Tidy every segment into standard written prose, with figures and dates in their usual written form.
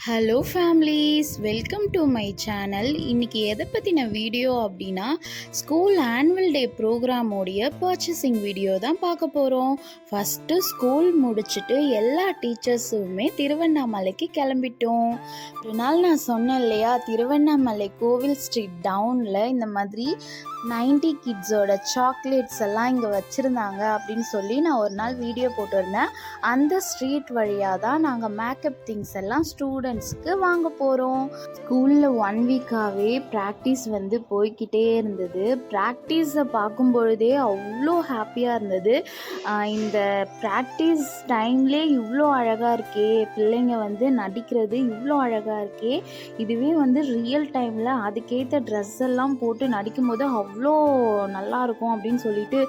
Hello families, welcome to my channel. இன்றைக்கி எதை பற்றின வீடியோ அப்படின்னா, ஸ்கூல் ஆனுவல் டே ப்ரோக்ராமோடைய பர்ச்சேசிங் வீடியோ தான் பார்க்க போகிறோம். ஃபஸ்ட்டு ஸ்கூல் முடிச்சுட்டு எல்லா டீச்சர்ஸுமே திருவண்ணாமலைக்கு கிளம்பிட்டோம். ஒரு நாள் நான் சொன்னேன் இல்லையா, திருவண்ணாமலை கோவில் ஸ்ட்ரீட் டவுனில் இந்த மாதிரி 90 கிட்ஸோட சாக்லேட்ஸ் எல்லாம் இங்கே வச்சுருந்தாங்க அப்படின்னு சொல்லி நான் ஒரு நாள் வீடியோ போட்டிருந்தேன். அந்த ஸ்ட்ரீட் வழியாக தான் நாங்கள் மேக்கப் திங்ஸ் எல்லாம் ஸ்டூடெண்ட்ஸ்க்கு வாங்க போகிறோம். ஸ்கூலில் 1 வீக்காகவே ப்ராக்டிஸ் போய்கிட்டே இருந்தது. ப்ராக்டிஸை பார்க்கும் பொழுதே அவ்வளோ ஹாப்பியாக இருந்தது. இந்த ப்ராக்டிஸ் டைம்லே இவ்வளோ அழகாக இருக்கே, பிள்ளைங்க நடிக்கிறது இவ்வளோ அழகாக இருக்கே, இதுவே ரியல் டைமில் அதுக்கேற்ற ட்ரெஸ் எல்லாம் போட்டு நடிக்கும் போது அவ்வளோ நல்லாயிருக்கும் அப்படின்னு சொல்லிட்டு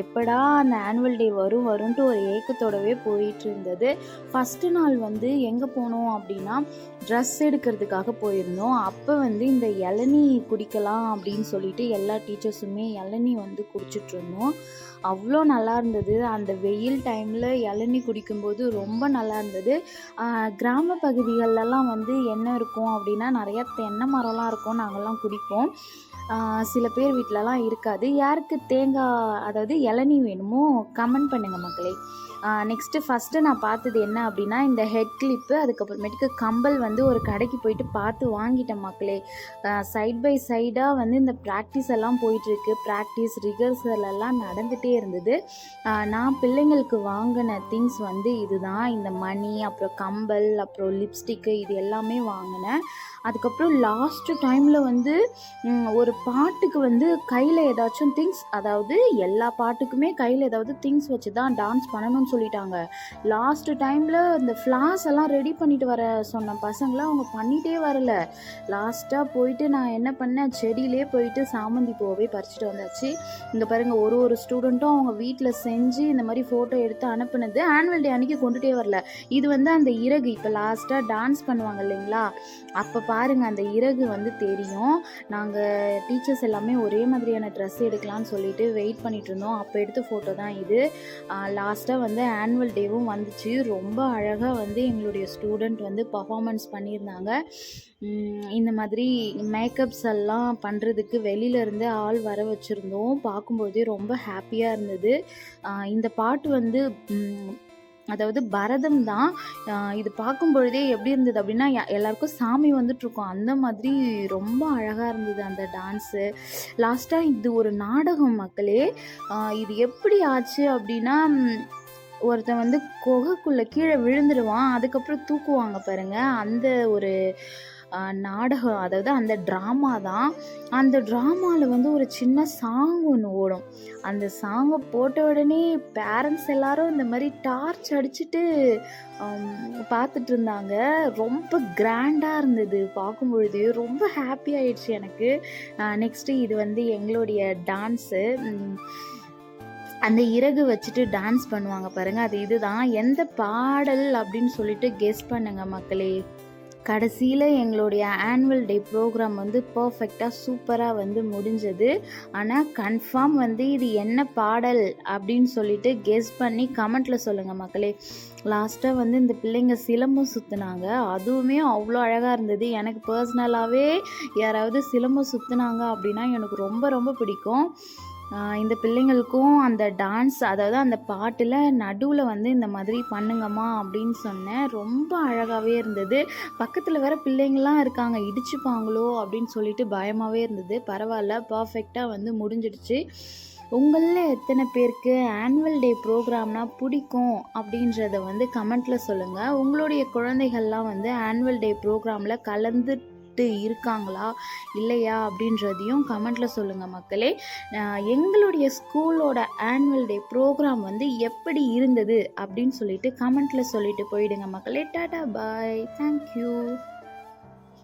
எப்படா அந்த ஆனுவல் டே வரும்ன்ட்டு ஒரு ஏக்கத்தோடவே போயிட்டு இருந்தது. ஃபஸ்ட்டு நாள் எங்கே போனோம் அப்படின்னா, ட்ரெஸ் எடுக்கிறதுக்காக போயிருந்தோம். அப்போ இந்த இளநீ குடிக்கலாம் அப்படின்னு சொல்லிட்டு எல்லா டீச்சர்ஸுமே இளநீ குடிச்சிட்டு இருந்தோம். அவ்வளோ நல்லா இருந்தது. அந்த வெயில் டைமில் இளநீ குடிக்கும்போது ரொம்ப நல்லா இருந்தது. கிராம பகுதிகளெல்லாம் என்ன இருக்கும் அப்படின்னா, நிறையா தென்னை மரம்லாம் இருக்கும், நாங்கள்லாம் குடிப்போம். சில பேர் வீட்டிலலாம் இருக்காது. யாருக்கு தேங்காய் அதாவது இளநீ வேணுமோ கமெண்ட் பண்ணுங்கள் மக்களே. ஃபஸ்ட்டு நான் பார்த்தது என்ன அப்படின்னா, இந்த ஹெட் கிளிப்பு, அதுக்கப்புறமேட்டுக்கு கம்பல் ஒரு கடைக்கு போயிட்டு பார்த்து வாங்கிட்டேன் மக்களே. சைட் பை சைடாக இந்த ப்ராக்டிஸ் எல்லாம் போயிட்டுருக்கு. ப்ராக்டிஸ் ரிஹர்சல் எல்லாம் நடந்துகிட்டே இருந்தது. நான் பிள்ளைங்களுக்கு வாங்கின திங்ஸ் இதுதான். இந்த மணி, அப்புறம் கம்பல், அப்புறம் லிப்ஸ்டிக்கு, இது எல்லாமே வாங்கினேன். அதுக்கப்புறம் லாஸ்ட்டு டைமில் ஒரு பாட்டுக்கு கையில் ஏதாச்சும் திங்ஸ், அதாவது எல்லா பாட்டுக்குமே கையில் ஏதாவது திங்ஸ் வச்சு தான் டான்ஸ் பண்ணணும்னு சொல்லிட்டாங்க. லாஸ்ட்டு டைமில் இந்த ஃப்ளாஸ் எல்லாம் ரெடி பண்ணிட்டு வர சொன்ன பசங்களை அவங்க பண்ணிகிட்டே வரல. லாஸ்ட்டாக போயிட்டு நான் என்ன பண்ணேன், செடியிலே போயிட்டு சாமந்தி பூவை பறிச்சுட்டு வந்தாச்சு. இங்கே பாருங்கள், ஒரு ஸ்டூடெண்ட்டும் அவங்க வீட்டில் செஞ்சு இந்த மாதிரி ஃபோட்டோ எடுத்து அனுப்புனது ஆனுவல் டே அன்றைக்கி கொண்டுகிட்டே வரல. இது அந்த இறகு, இப்போ லாஸ்ட்டாக டான்ஸ் பண்ணுவாங்க இல்லைங்களா, அப்போ பாருங்கள் அந்த இறகு தெரியும். நாங்கள் டீச்சர்ஸ் எல்லாமே ஒரே மாதிரியான ட்ரெஸ் எடுக்கலான்னு சொல்லிட்டு வெயிட் பண்ணிட்டு இருந்தோம். அப்போ எடுத்த ஃபோட்டோ தான் இது. லாஸ்ட்டாக ஆனுவல் டேவும் வந்துச்சு. ரொம்ப அழகாக எங்களுடைய ஸ்டூடெண்ட் பர்ஃபார்மன்ஸ் பண்ணியிருந்தாங்க. இந்த மாதிரி மேக்கப்ஸ் எல்லாம் பண்ணுறதுக்கு வெளியிலேருந்து ஆள் வர வச்சுருந்தோம். பார்க்கும்போதே ரொம்ப ஹாப்பியாக இருந்தது. இந்த பாட்டு அதாவது பரதம் தான். இது பார்க்கும் பொழுதே எப்படி இருந்தது அப்படின்னா, எல்லாருக்கும் சாமி வந்துட்டுருக்கோம், அந்த மாதிரி ரொம்ப அழகாக இருந்தது அந்த டான்ஸு. லாஸ்ட்டாக இது ஒரு நாடகம் மக்களே. இது எப்படி ஆச்சு அப்படின்னா, ஒருத்தன் குகைக்குள்ளே கீழே விழுந்துடுவான், அதுக்கப்புறம் தூக்குவாங்க பாருங்கள். அந்த ஒரு நாடகம், அதாவது அந்த ட்ராமா தான். அந்த ட்ராமாவில் ஒரு சின்ன சாங் ஒன்று ஓடும். அந்த சாங்கை போட்ட உடனே பேரண்ட்ஸ் எல்லாரும் இந்த மாதிரி டார்ச் அடிச்சுட்டு பார்த்துட்டு இருந்தாங்க. ரொம்ப கிராண்டாக இருந்தது. பார்க்கும் பொழுது ரொம்ப ஹாப்பி ஆயிடுச்சு எனக்கு. நெக்ஸ்ட்டு இது எங்களுடைய டான்ஸு. அந்த இறகு வச்சுட்டு டான்ஸ் பண்ணுவாங்க பாருங்கள், அது இதுதான். எந்த பாடல் அப்படின்னு சொல்லிட்டு கெஸ் பண்ணுங்கள் மக்களே. கடைசியில் எங்களுடைய ஆனுவல் டே ப்ரோக்ராம் பர்ஃபெக்டாக சூப்பராக முடிஞ்சது. ஆனால் கன்ஃபார்ம் இது என்ன பாடல் அப்படின்னு சொல்லிட்டு கெஸ் பண்ணி கமெண்ட்டில் சொல்லுங்கள் மக்களே. லாஸ்ட்டாக இந்த பிள்ளைங்க சிலம்பம் சுற்றுனாங்க. அதுவுமே அவ்வளோ அழகாக இருந்தது. எனக்கு பர்சனலாகவே யாராவது சிலம்பம் சுற்றுனாங்க அப்படின்னா எனக்கு ரொம்ப ரொம்ப பிடிக்கும். இந்த பிள்ளைங்களுக்கும் அந்த டான்ஸ், அதாவது அந்த பாட்டில் நடுவில் இந்த மாதிரி பண்ணுங்கம்மா அப்படின்னு சொன்னேன். ரொம்ப அழகாகவே இருந்தது. பக்கத்தில் வேறு பிள்ளைங்கள்லாம் இருக்காங்க, இடிச்சுப்பாங்களோ அப்படின்னு சொல்லிட்டு பயமாகவே இருந்தது. பரவாயில்ல, பர்ஃபெக்டாக முடிஞ்சிடுச்சு. உங்களில் எத்தனை பேருக்கு ஆனுவல் டே ப்ரோக்ராம்னால் பிடிக்கும் அப்படின்றத கமெண்ட்டில் சொல்லுங்கள். உங்களுடைய குழந்தைகள்லாம் ஆனுவல் டே ப்ரோக்ராமில் கலந்து இருக்காங்களா இல்லையா அப்படின்றதையும் கமெண்ட்டில் சொல்லுங்கள் மக்களே. எங்களுடைய ஸ்கூலோட ஆனுவல் டே ப்ரோக்ராம் எப்படி இருந்தது அப்படின்னு சொல்லிட்டு கமெண்ட்டில் சொல்லிட்டு போயிடுங்க மக்களே. டாடா பாய், தேங்க்யூ.